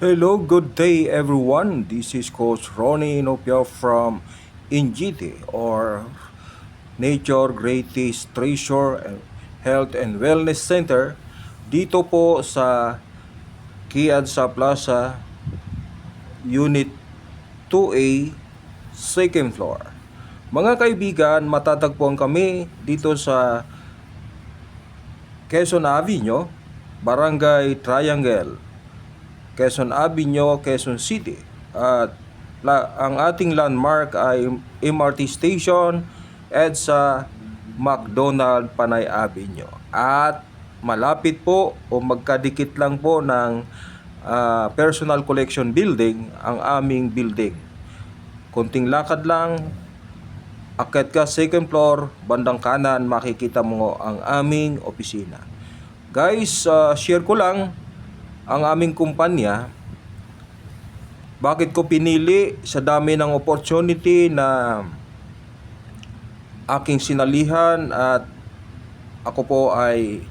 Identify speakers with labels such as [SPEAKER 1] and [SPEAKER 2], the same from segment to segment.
[SPEAKER 1] Hello, good day everyone. This is Coach Ronnie Inopia from NGT or Nature Greatest Treasure and Health and Wellness Center dito po sa Kiadsa Plaza, Unit 2A, second floor. Mga kaibigan, matatagpuan kami dito sa Quezon Avenue, Barangay Triangle, Quezon Avenue, Quezon City. At ang ating landmark ay MRT Station at sa McDonald Panay Avenue. At malapit po o magkadikit lang po ng Personal Collection Building ang aming building. Konting lakad lang, akyat ka second floor, bandang kanan makikita mo ang aming opisina. Guys, share ko lang ang aming kumpanya. Bakit ko pinili sa dami ng opportunity na aking sinalihan at ako po ay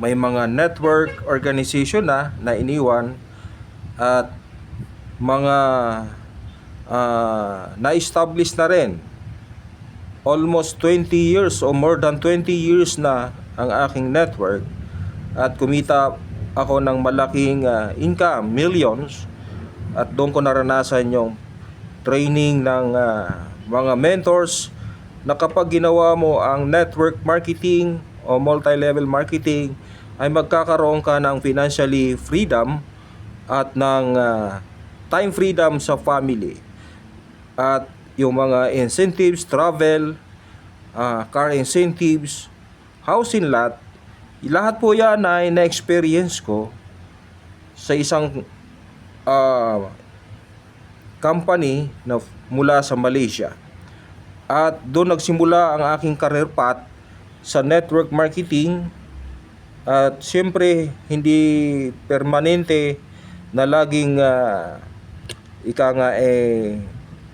[SPEAKER 1] may mga network organization na iniwan at mga na-establish na rin. Almost 20 years o more than 20 years na ang aking network at kumita ako ng malaking income, millions, at doon ko naranasan yung training ng mga mentors na kapag ginawa mo ang network marketing o multi-level marketing ay magkakaroon ka ng financially freedom at ng time freedom sa family. At yung mga incentives, travel, car incentives, housing lot, lahat po yan ay na-experience ko sa isang company na mula sa Malaysia. At doon nagsimula ang aking career path sa network marketing. At siyempre hindi permanente na laging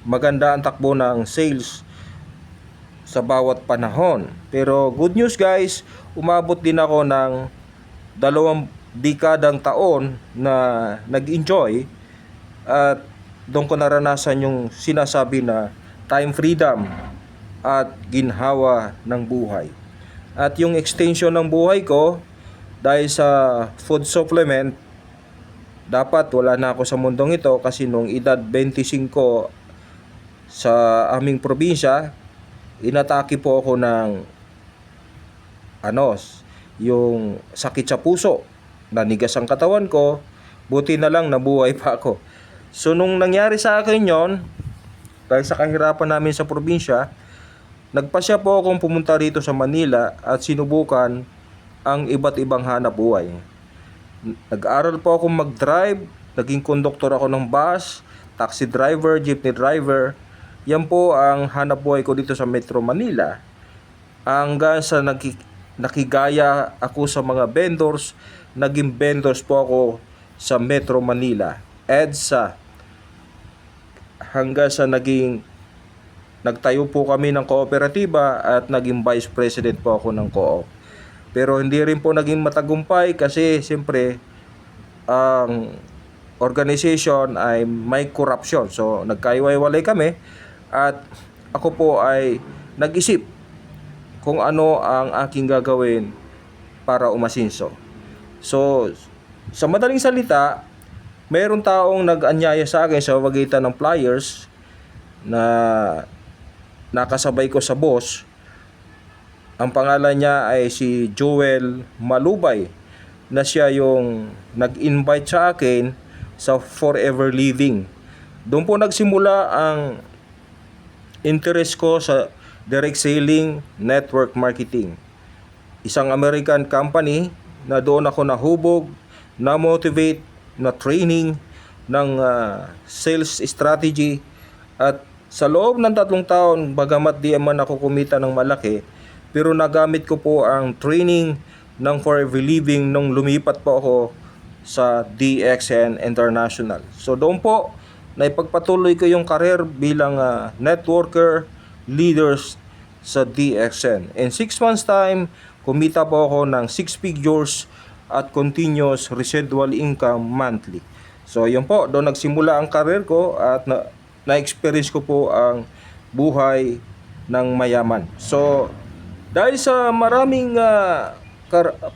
[SPEAKER 1] maganda ang takbo ng sales sa bawat panahon. Pero good news guys, umabot din ako ng 2 dekadang taon na nag-enjoy at doon ko naranasan yung sinasabi na time freedom at ginhawa ng buhay. At yung extension ng buhay ko dahil sa food supplement, dapat wala na ako sa mundong ito kasi nung edad 25 sa aming probinsya, inatake po ako ng yung sakit sa puso. Nanigas ang katawan ko, buti na lang nabuhay pa ako. So nung nangyari sa akin yon, dahil sa kahirapan namin sa probinsya, nagpasya po akong pumunta rito sa Manila at sinubukan ang iba't ibang hanap buhay. Nag-aral po akong mag-drive, naging konduktor ako ng bus, taxi driver, jeepney driver. Yan po ang hanap buhay ko dito sa Metro Manila. Hanggang sa nakigaya ako sa mga vendors, naging vendors po ako sa Metro Manila, EDSA. Hanggang sa nagtayo po kami ng kooperatiba at naging vice president po ako ng co-op. Pero hindi rin po naging matagumpay kasi siyempre ang organization ay may corruption. So nagkaiwalay kami at ako po ay nag-isip kung ano ang aking gagawin para umasinso. So sa madaling salita, mayroon taong nag-anyaya sa akin sa pagitan ng flyers na nakasabay ko sa boss. Ang pangalan niya ay si Joel Malubay, na siya yung nag-invite sa akin sa Forever Living. Doon po nagsimula ang interest ko sa direct selling network marketing. Isang American company na doon ako nahubog, na-motivate, na training ng sales strategy. At sa loob ng 3 taon, bagamat di man ako kumita ng malaki, pero nagamit ko po ang training ng Forever Living nung lumipat po ako sa DXN International. So doon po, naipagpatuloy ko yung career bilang networker, leaders sa DXN. In 6 months time, kumita po ako ng 6 figures at continuous residual income monthly. So yun po, doon nagsimula ang career ko at na-experience ko po ang buhay ng mayaman. So dahil sa maraming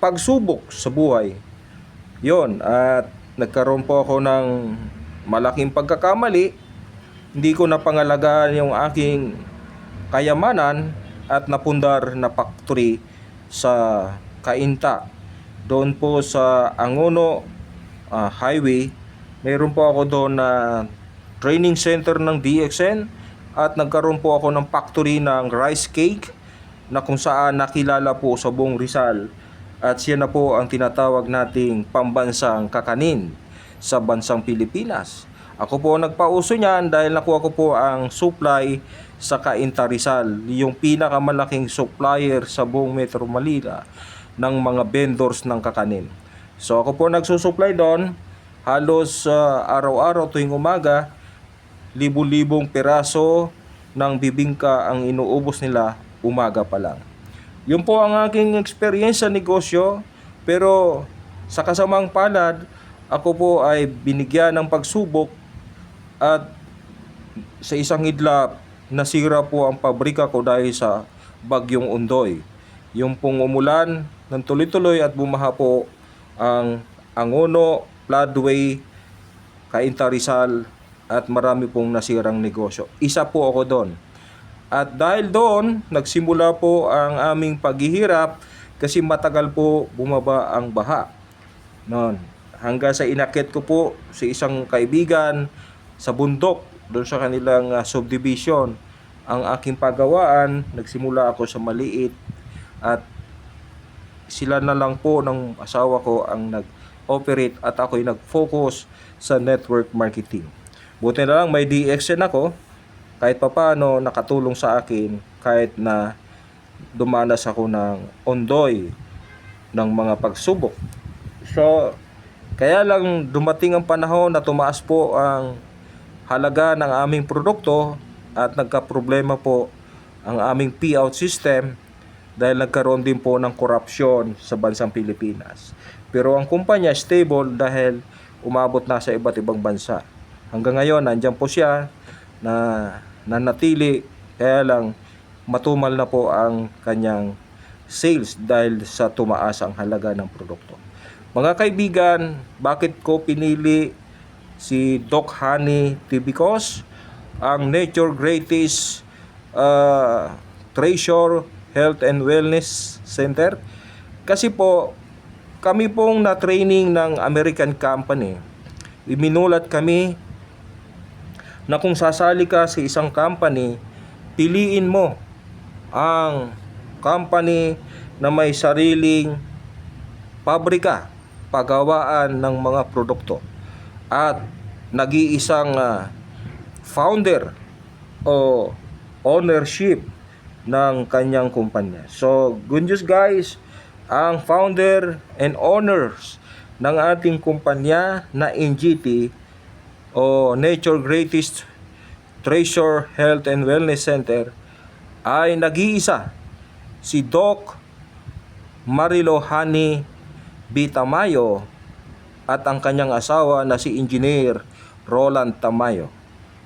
[SPEAKER 1] pagsubok sa buhay, yon, at nagkaroon po ako ng malaking pagkakamali. Hindi ko napangalagaan yung aking kayamanan at napundar na factory sa Cainta. Doon po sa Angono Highway, mayroon po ako doon na training center ng DXN at nagkaroon po ako ng factory ng rice cake na kung saan nakilala po sa buong Rizal at siya na po ang tinatawag nating pambansang kakanin sa bansang Pilipinas. Ako po nagpauso niyan dahil nakuha ko po ang supply sa Cainta Rizal, yung pinakamalaking supplier sa buong Metro Manila ng mga vendors ng kakanin. So ako po nagsusupply doon, halos araw-araw tuwing umaga, libu-libong piraso ng bibingka ang inuubos nila umaga pa lang. Yun po ang aking experience sa negosyo, pero sa kasamang palad, ako po ay binigyan ng pagsubok at sa isang idlap, nasira po ang pabrika ko dahil sa bagyong Ondoy. Yung pong umulan ng tuloy-tuloy at bumaha po ang Angono, Floodway, Cainta Rizal at marami pong nasirang negosyo. Isa po ako doon. At dahil doon, nagsimula po ang aming paghihirap kasi matagal po bumaba ang baha. Noon, hanggang sa inakit ko po sa isang kaibigan sa bundok, doon sa kanilang subdivision, ang aking pagawaan. Nagsimula ako sa maliit at sila na lang po ng asawa ko ang nag-operate at ako'y nag-focus sa network marketing. Buti na lang may DXN ako, kahit papaano nakatulong sa akin kahit na dumanas ako ng ondoy ng mga pagsubok. So, kaya lang dumating ang panahon na tumaas po ang halaga ng aming produkto at nagka-problema po ang aming payout system dahil nagkaroon din po ng korupsyon sa bansang Pilipinas. Pero ang kumpanya stable dahil umabot na sa iba't ibang bansa. Hanggang ngayon, nandyan po siya na nanatili, kaya lang matumal na po ang kanyang sales dahil sa tumaas ang halaga ng produkto. Mga kaibigan, bakit ko pinili si Doc Honey Tibicos, ang Nature Greatest Treasure Health and Wellness Center? Kasi po, kami pong na-training ng American company. Iminulat kami na kung sasali ka sa isang company, piliin mo ang company na may sariling pabrika, paggawaan ng mga produkto at nag-iisang founder o ownership ng kanyang kumpanya. So, good news guys, ang founder and owners ng ating kumpanya na NGT o Nature Greatest Treasure Health and Wellness Center ay nag-iisa, si Doc Marilo Honey B. Tamayo at ang kanyang asawa na si Engineer Roland Tamayo.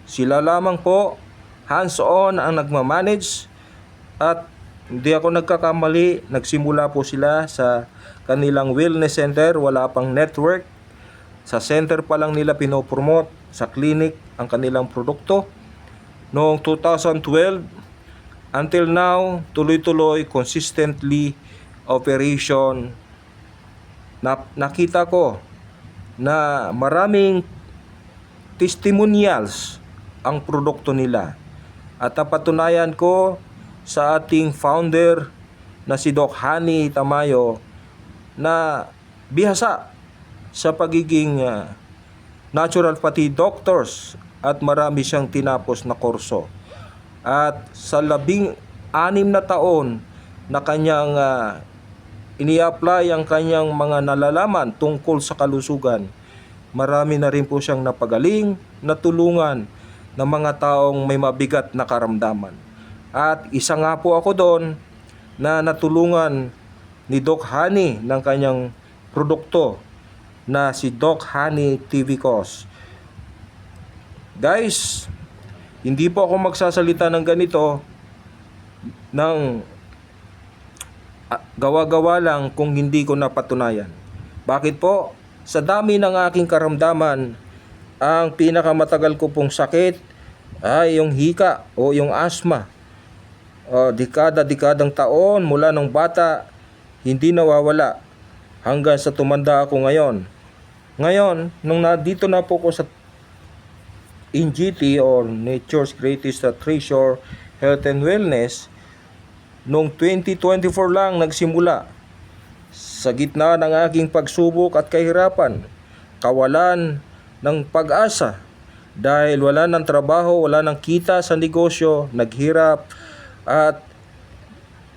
[SPEAKER 1] Sila lamang po, hands-on ang nagmamanage at hindi ako nagkakamali, nagsimula po sila sa kanilang wellness center, wala pang network. Sa center pa lang nila pinopromote sa clinic ang kanilang produkto. Noong 2012 until now, tuloy-tuloy, consistently operation. Nakita ko na maraming testimonials ang produkto nila. At napatunayan ko sa ating founder na si Doc Honey Tamayo na bihasa sa pagiging naturopathy doctors at marami siyang tinapos na kurso. At sa 16 na taon na kanyang ini-apply ang kanyang mga nalalaman tungkol sa kalusugan, marami na rin po siyang napagaling, natulungan ng mga taong may mabigat na karamdaman. At isa nga po ako doon na natulungan ni Doc Honey ng kanyang produkto na si Doc Honey TV Cos. Guys, hindi po ako magsasalita ng ganito ng gawa-gawa lang kung hindi ko napatunayan. Bakit po? Sa dami ng aking karamdaman, ang pinakamatagal ko pong sakit ay yung hika o yung asthma. Dekadang taon mula nung bata, hindi nawawala hanggang sa tumanda ako ngayon. Ngayon, nung nandito na po ko sa NGT or Nature's Greatest Treasure Health and Wellness, noong 2024 lang nagsimula. Sa gitna ng aking pagsubok at kahirapan, kawalan ng pag-asa dahil wala ng trabaho, wala ng kita sa negosyo, naghirap at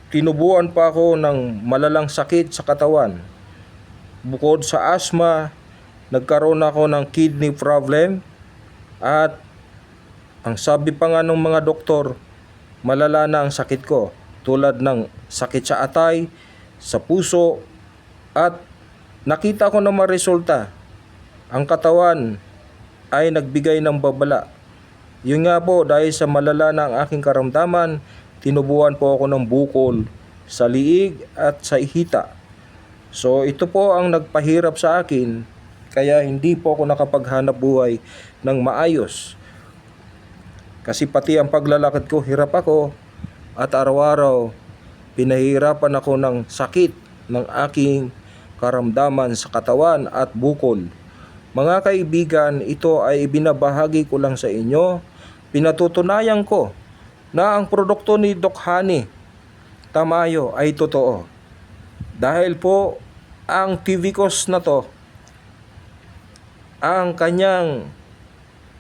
[SPEAKER 1] tinubuan pa ako ng malalang sakit sa katawan. Bukod sa asthma, nagkaroon ako ng kidney problem at ang sabi pa nga ng mga doktor, malala na ang sakit ko tulad ng sakit sa atay, sa puso at nakita ko na resulta. Ang katawan ay nagbigay ng babala. Yun nga po, dahil sa malala na ang aking karamdaman, tinubuan po ako ng bukol sa liig at sa ihita. So ito po ang nagpahirap sa akin, kaya hindi po ako nakapaghanap buhay ng maayos. Kasi pati ang paglalakad ko, hirap ako at araw-araw pinahirapan ako ng sakit ng aking karamdaman sa katawan at bukol. Mga kaibigan, ito ay ibinabahagi ko lang sa inyo. Pinatutunayan ko na ang produkto ni Doc Honey Tamayo ay totoo. Dahil po ang TV Cos na to, ang kanyang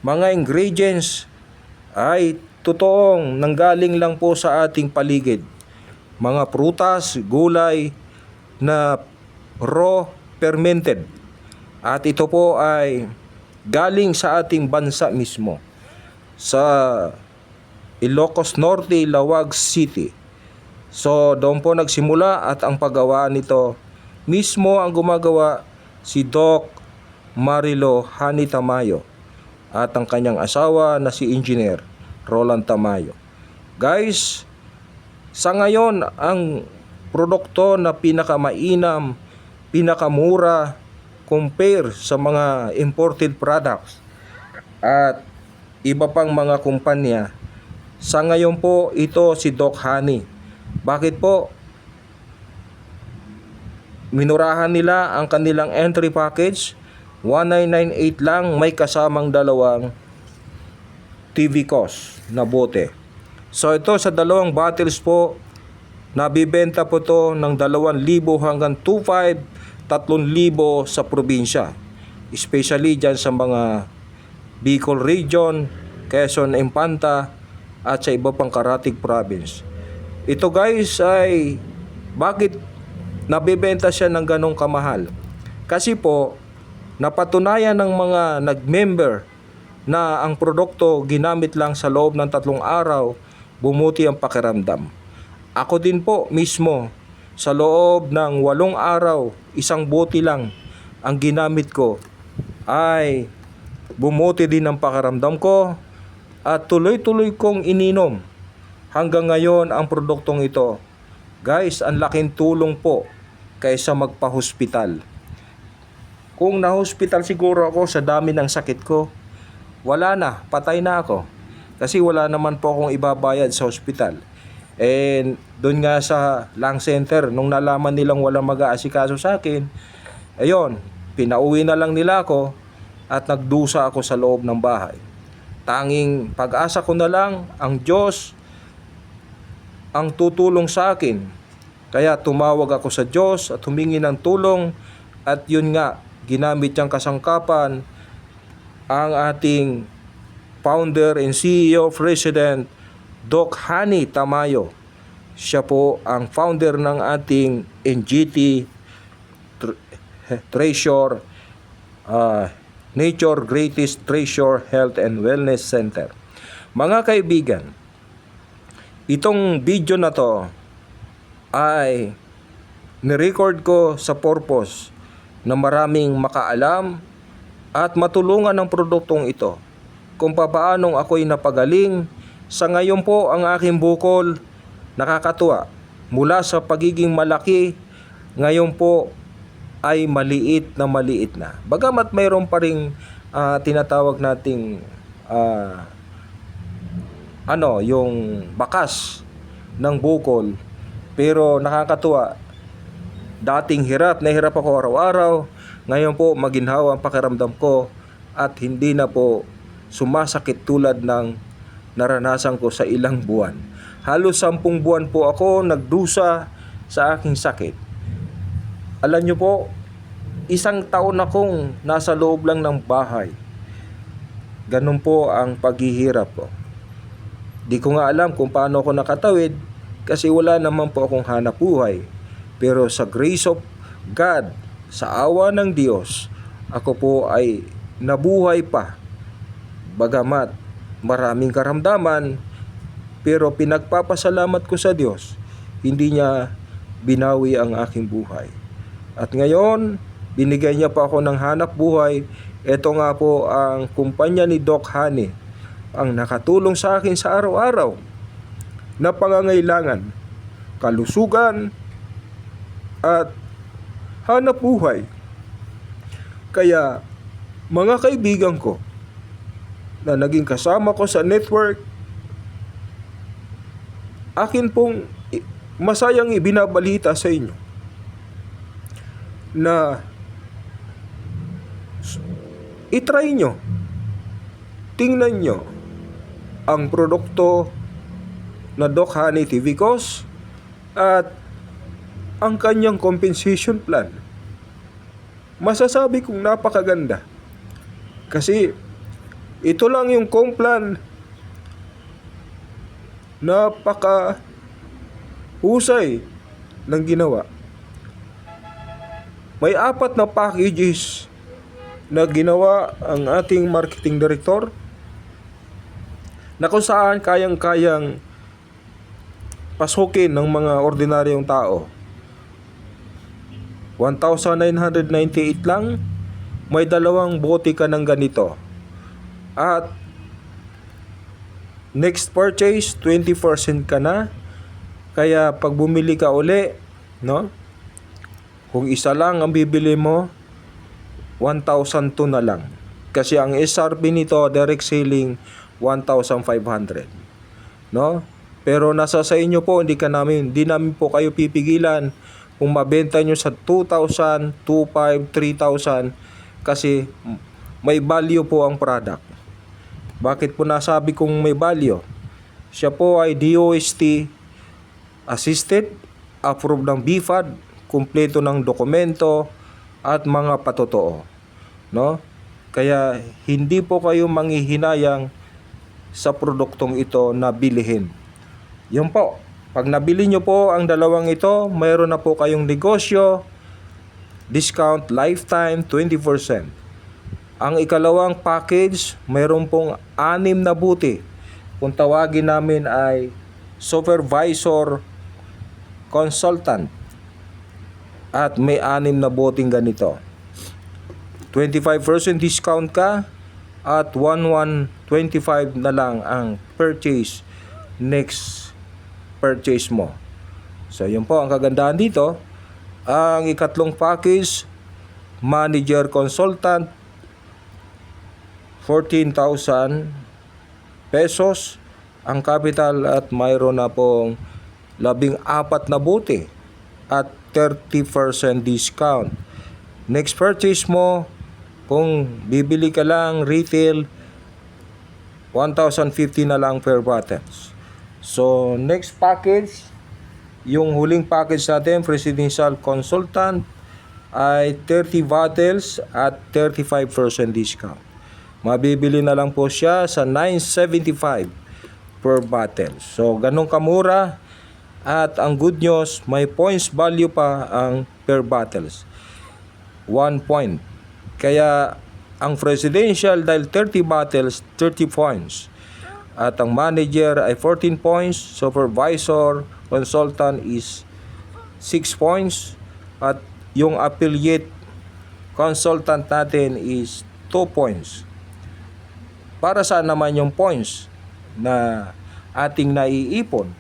[SPEAKER 1] mga ingredients ay totoong nanggaling lang po sa ating paligid. Mga prutas, gulay na raw fermented. At ito po ay galing sa ating bansa mismo, sa Ilocos Norte, Lawag City. So doon po nagsimula at ang paggawa nito mismo ang gumagawa si Doc Marilo Honey Tamayo at ang kanyang asawa na si Engineer Roland Tamayo. Guys, sa ngayon ang produkto na pinakamainam, pinakamura compare sa mga imported products at iba pang mga kumpanya, sa ngayon po ito si Doc Honey. Bakit po? Minurahan nila ang kanilang entry package, 1998 lang, may kasamang dalawang TV Cos na bote. So ito sa dalawang bottles po, nabibenta po to ng 2,000 hanggang 2,500, 3,000 sa probinsya. Especially dyan sa mga Bicol Region, Quezon, Infanta at sa iba pang Karatig Province. Ito guys ay bakit nabibenta siya ng ganong kamahal? Kasi po napatunayan ng mga nag-member na ang produkto ginamit lang sa loob ng 3 araw, bumuti ang pakiramdam. Ako din po mismo, sa loob ng 8 araw, 1 bote lang ang ginamit ko, ay bumuti din ang pakiramdam ko at tuloy-tuloy kong ininom hanggang ngayon ang produktong ito. Guys, ang laking tulong po kaysa magpa-hospital. Kung na-hospital siguro ako sa dami ng sakit ko, wala na, patay na ako. Kasi wala naman po akong ibabayad sa hospital. And doon nga sa lung center, nung nalaman nilang walang mag-aasikaso sa akin, ayun, pinauwi na lang nila ako at nagdusa ako sa loob ng bahay. Tanging pag-asa ko na lang, ang Diyos ang tutulong sa akin. Kaya tumawag ako sa Diyos at humingi ng tulong at yun nga, ginamit niyang kasangkapan ang ating founder and CEO President Doc Honey Tamayo. Siya po ang founder ng ating NGT Treasure Nature Greatest Treasure Health and Wellness Center. Mga kaibigan, itong video na to ay nirecord ko sa purpose na maraming makaalam at matulungan ng produktong ito kung papaanong ako'y napagaling. Sa ngayon po ang aking bukol nakakatuwa mula sa pagiging malaki, ngayon po ay maliit na. Bagamat mayroon pa ring tinatawag nating yung bakas ng bukol, pero nakakatuwa. Dating hirap ako araw-araw, ngayon po maginhawa ang pakiramdam ko at hindi na po sumasakit tulad ng naranasan ko sa ilang buwan. Halos 10 buwan po ako nagdusa sa aking sakit. Alam nyo po, 1 taon akong nasa loob lang ng bahay. Ganun po ang paghihirap ko. Di ko nga alam kung paano ako nakatawid kasi wala naman po akong hanap buhay. Pero sa grace of God, sa awa ng Diyos, ako po ay nabuhay pa. Bagamat maraming karamdaman, pero pinagpapasalamat ko sa Diyos, hindi niya binawi ang aking buhay. At ngayon, binigay niya pa ako ng hanap buhay. Ito nga po ang kumpanya ni Doc Honey, ang nakatulong sa akin sa araw-araw na pangangailangan, kalusugan, at hanap buhay. Kaya mga kaibigan ko na naging kasama ko sa network, akin pong masayang ibinabalita sa inyo na itry nyo, tingnan nyo ang produkto na Doc Honey TV Cos at ang kanyang compensation plan. Masasabi kong napakaganda. Kasi ito lang yung complan, napaka husay ng ginawa. May 4 na packages na ginawa ang ating marketing director na kung saan kayang-kayang pasukin ng mga ordinaryong tao. 1,998 lang, may 2 bote ka ng ganito. At next purchase, 20% ka na. Kaya pag bumili ka uli, no? Kung isa lang ang bibili mo, 1,002 na lang. Kasi ang SRP nito, direct selling, 1,500. No? Pero nasa sa inyo po, hindi namin po kayo pipigilan kung mabenta nyo sa 2,000, 2,500, 3,000 kasi may value po ang product. Bakit po nasabi kong may value? Siya po ay DOST assisted, approved ng BFAD, kumpleto ng dokumento at mga patotoo. No? Kaya hindi po kayo manghihinayang sa produktong ito na bilihin. Yun po. Pag nabili nyo po ang 2 ito, mayroon na po kayong negosyo, discount lifetime 20%. Ang ikalawang package, mayroon pong 6 na buti. Kung tawagin namin ay supervisor consultant. At may 6 na buting ganito. 25% discount ka at 1,125 na lang ang purchase next purchase mo. So yun po ang kagandahan dito. Ang ikatlong package, manager consultant, 14,000 pesos ang capital at mayroon na pong 14 na buti at 30% discount. Next purchase mo, kung bibili ka lang retail, 1,050 na lang per bottles. So, next package, yung huling package natin, Presidential Consultant, ay 30 bottles at 35% discount. Mabibili na lang po siya sa 975 per bottle. So, ganun kamura. At ang good news, may points value pa ang per bottles. 1 point. Kaya, ang Presidential dahil 30 bottles, 30 points. At ang manager ay 14 points, supervisor, consultant is 6 points, at yung affiliate consultant natin is 2 points. Para saan naman yung points na ating naiipon?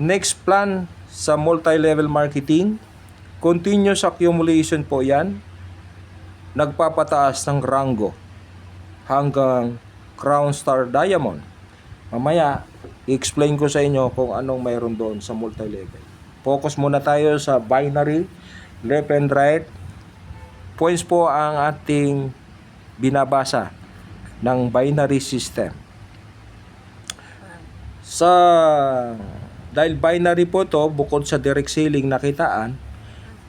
[SPEAKER 1] Next plan sa multi-level marketing, continuous accumulation po yan. Nagpapataas ng rango hanggang Crown Star Diamond. Mamaya, i-explain ko sa inyo kung anong mayroon doon sa multi-level. Focus muna tayo sa binary, left and right. Points po ang ating binabasa ng binary system. Dahil binary po to, bukod sa direct selling na kitaan,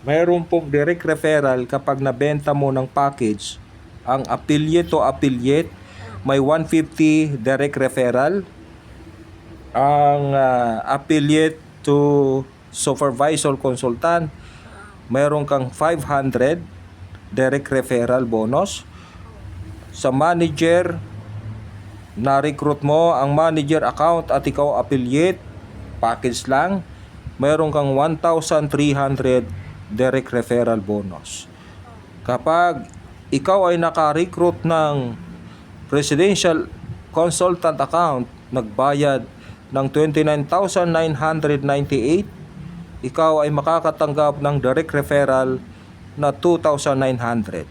[SPEAKER 1] mayroon pong direct referral kapag nabenta mo ng package. Ang affiliate to affiliate, may 150 direct referral. Ang affiliate to supervisor consultant, mayroon kang 500 direct referral bonus. Sa manager, na-recruit mo ang manager account at ikaw affiliate, package lang, mayroon kang 1,300 direct referral bonus. Kapag ikaw ay naka-recruit ng presidential consultant account, nagbayad ng 29,998, ikaw ay makakatanggap ng direct referral na 2,900.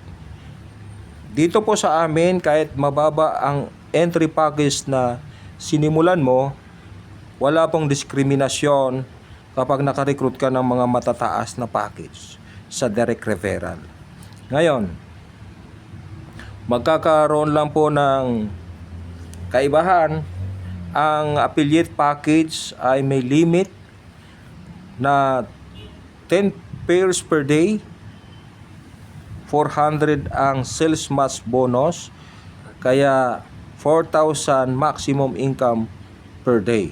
[SPEAKER 1] Dito po sa amin, kahit mababa ang entry package na sinimulan mo, wala pong diskriminasyon kapag naka-recruit ka ng mga matataas na package sa direct referral. Ngayon, magkakaroon lang po ng kaibahan. Ang affiliate package ay may limit na 10 pairs per day, 400 ang sales match bonus, kaya 4,000 maximum income per day.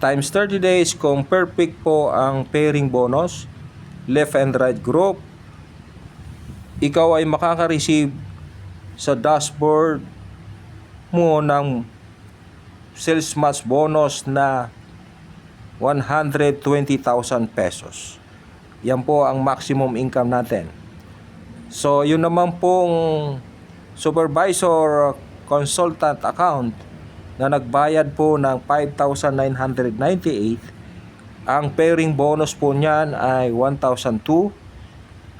[SPEAKER 1] Times 30 days kung perfect po ang pairing bonus, left and right group, ikaw ay makaka-receive sa dashboard mo ng sales match bonus na 120,000 pesos. Yan po ang maximum income natin. So, yun naman pong supervisor consultant account na nagbayad po ng 5,998, ang pairing bonus po niyan ay 1,002.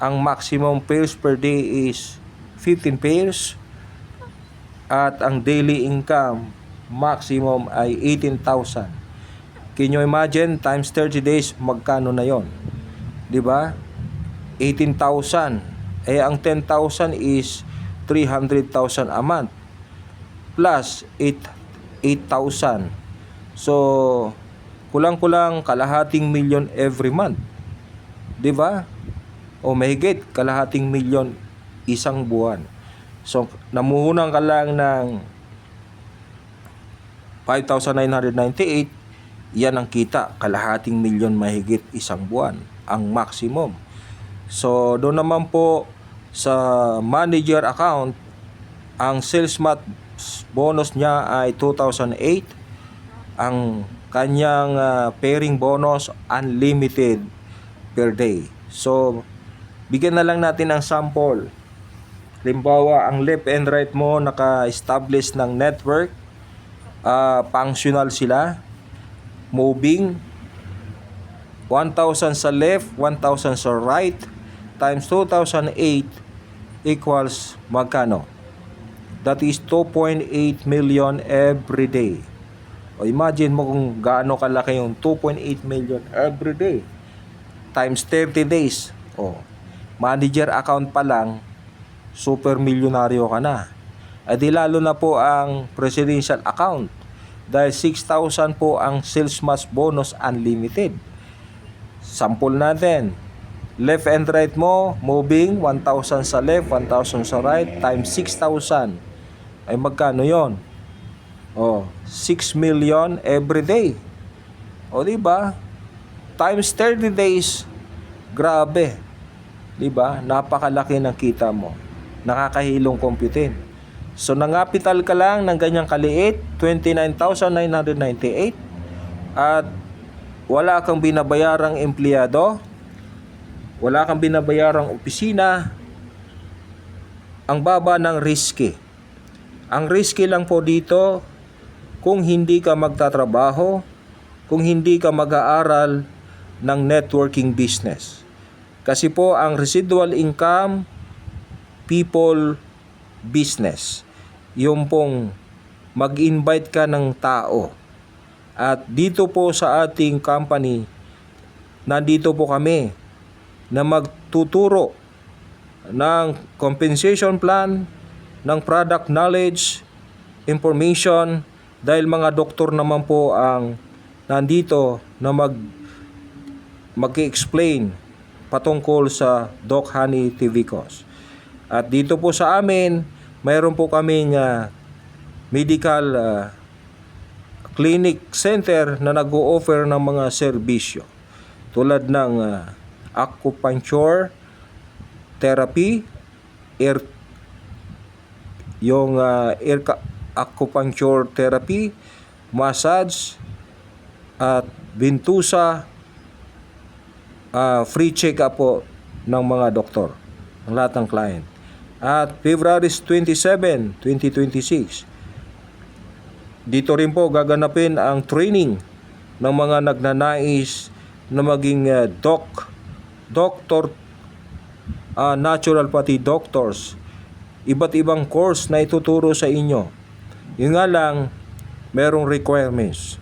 [SPEAKER 1] Ang maximum pairs per day is 15 pairs. At ang daily income maximum ay 18,000. Can you imagine, times 30 days, magkano na yon? Diba? 18,000. Eh, ang 10,000 is 300,000 a month. Plus 8,000. So, kulang-kulang kalahating milyon every month. 'Di ba? O mahigit kalahating milyon isang buwan. So, namuhunan ka lang ng 5,998, yan ang kita, kalahating milyon mahigit isang buwan, ang maximum. So, doon naman po sa manager account, ang sales match bonus niya ay 2,008. Ang kanyang pairing bonus, unlimited per day. So, bigyan na lang natin ng sample. Halimbawa, ang left and right mo naka-establish ng network, functional sila, moving, 1,000 sa left, 1,000 sa right, times 2,008 equals magkano? That is 2.8 million every day. O imagine mo kung gaano kalaki yung 2.8 million every day. Times 30 days. O, manager account pa lang, super milyonaryo ka na. At di lalo na po ang presidential account. Dahil 6,000 po ang sales match bonus unlimited. Sample natin. Left and right mo, moving, 1,000 sa left, 1,000 sa right, times 6,000. Ay magkano yon? O, 6 million every day. O, diba? Times 30 days, grabe. Diba? Napakalaki ng kita mo. Nakakahilong computin. So, nangapital ka lang ng ganyang kaliit, 29,998. At wala kang binabayarang empleyado, wala kang binabayarang opisina, ang baba ng riske. Ang risky lang po dito kung hindi ka magtatrabaho, kung hindi ka mag-aaral ng networking business. Kasi po ang residual income, people business. Yung pong mag-invite ka ng tao. At dito po sa ating company, nandito po kami na magtuturo ng compensation plan, ng product knowledge, information, dahil mga doktor naman po ang nandito na mag-explain patungkol sa Doc Honey TV Course. At dito po sa amin, mayroon po kaming medical clinic center na nag-o-offer ng mga serbisyo tulad ng acupuncture therapy, acupuncture therapy, massage, at Ventosa, free check-up po ng mga doktor, ng lahat ng client. At February 27, 2026, dito rin po gaganapin ang training ng mga nagnanais na maging doctor, naturopathy doctors. Iba't ibang course na ituturo sa inyo. Yun nga lang, merong requirements.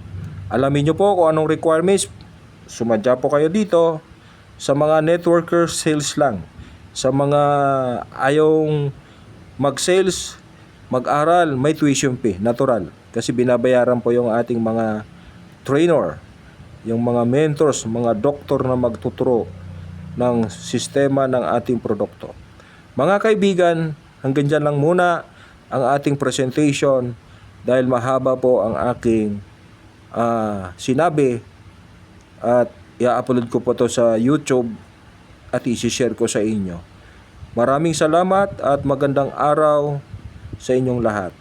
[SPEAKER 1] Alamin nyo po kung anong requirements. Sumadya po kayo dito. Sa mga networker, sales lang. Sa mga ayong mag-sales, mag-aral, may tuition fee, natural. Kasi binabayaran po yung ating mga trainer, yung mga mentors, mga doktor na magtuturo ng sistema ng ating produkto. Mga kaibigan, hanggang dyan lang muna ang ating presentation dahil mahaba po ang aking sinabi at i-upload ko po to sa YouTube at i-share ko sa inyo. Maraming salamat at magandang araw sa inyong lahat.